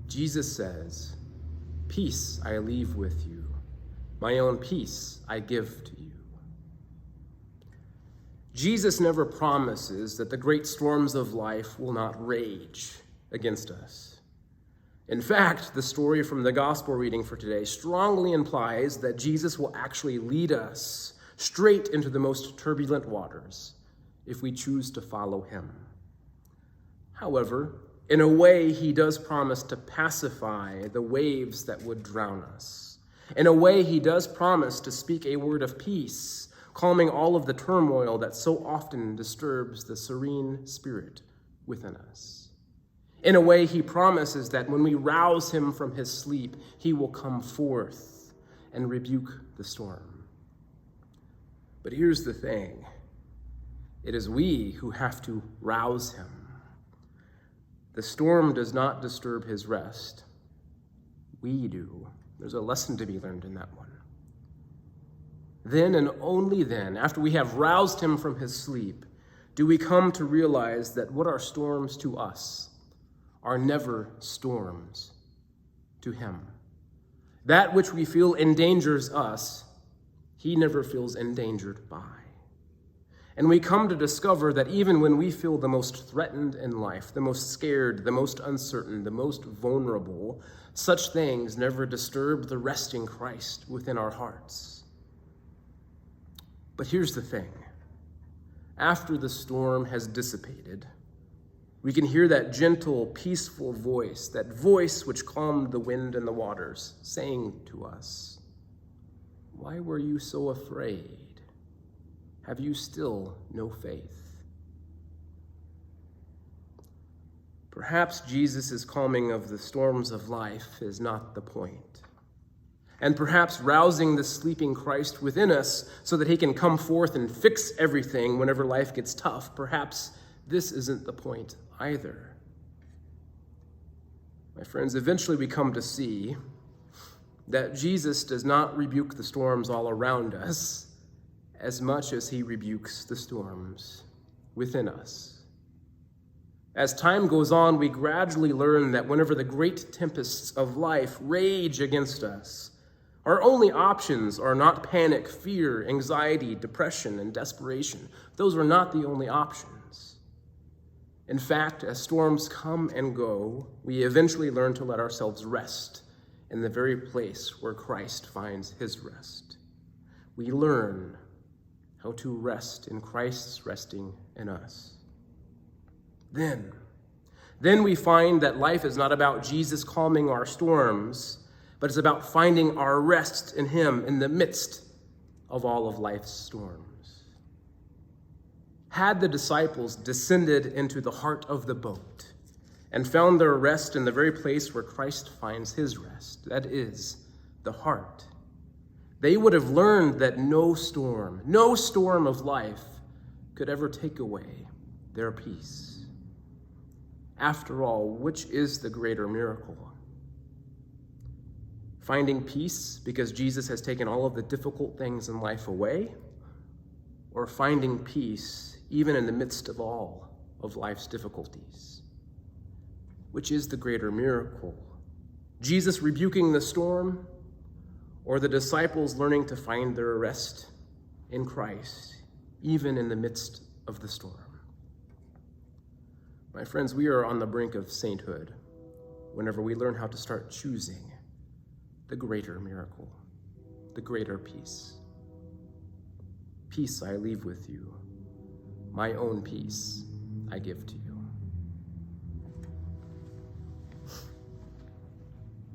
Jesus says, "Peace I leave with you. My own peace I give to you." Jesus never promises that the great storms of life will not rage against us. In fact, the story from the gospel reading for today strongly implies that Jesus will actually lead us straight into the most turbulent waters if we choose to follow him. However, in a way, he does promise to pacify the waves that would drown us. In a way, he does promise to speak a word of peace, calming all of the turmoil that so often disturbs the serene spirit within us. In a way, he promises that when we rouse him from his sleep, he will come forth and rebuke the storm. But here's the thing. It is we who have to rouse him. The storm does not disturb his rest. We do. There's a lesson to be learned in that one. Then and only then, after we have roused him from his sleep, do we come to realize that what are storms to us are never storms to him. That which we feel endangers us, he never feels endangered by. And we come to discover that even when we feel the most threatened in life, the most scared, the most uncertain, the most vulnerable, such things never disturb the resting Christ within our hearts. But here's the thing. After the storm has dissipated, we can hear that gentle, peaceful voice, that voice which calmed the wind and the waters, saying to us, "Why were you so afraid? Have you still no faith?" Perhaps Jesus' calming of the storms of life is not the point. And perhaps rousing the sleeping Christ within us so that he can come forth and fix everything whenever life gets tough, perhaps this isn't the point either. My friends, eventually we come to see that Jesus does not rebuke the storms all around us as much as he rebukes the storms within us. As time goes on, we gradually learn that whenever the great tempests of life rage against us, our only options are not panic, fear, anxiety, depression, and desperation. Those are not the only options. In fact, as storms come and go, we eventually learn to let ourselves rest in the very place where Christ finds his rest. We learn how to rest in Christ's resting in us. Then we find that life is not about Jesus calming our storms, but it's about finding our rest in him in the midst of all of life's storms. Had the disciples descended into the heart of the boat and found their rest in the very place where Christ finds his rest, that is, the heart, they would have learned that no storm of life could ever take away their peace. After all, which is the greater miracle? Finding peace because Jesus has taken all of the difficult things in life away, or finding peace even in the midst of all of life's difficulties? Which is the greater miracle? Jesus rebuking the storm, or the disciples learning to find their rest in Christ, even in the midst of the storm? My friends, we are on the brink of sainthood whenever we learn how to start choosing the greater miracle, the greater peace. Peace I leave with you. My own peace I give to you.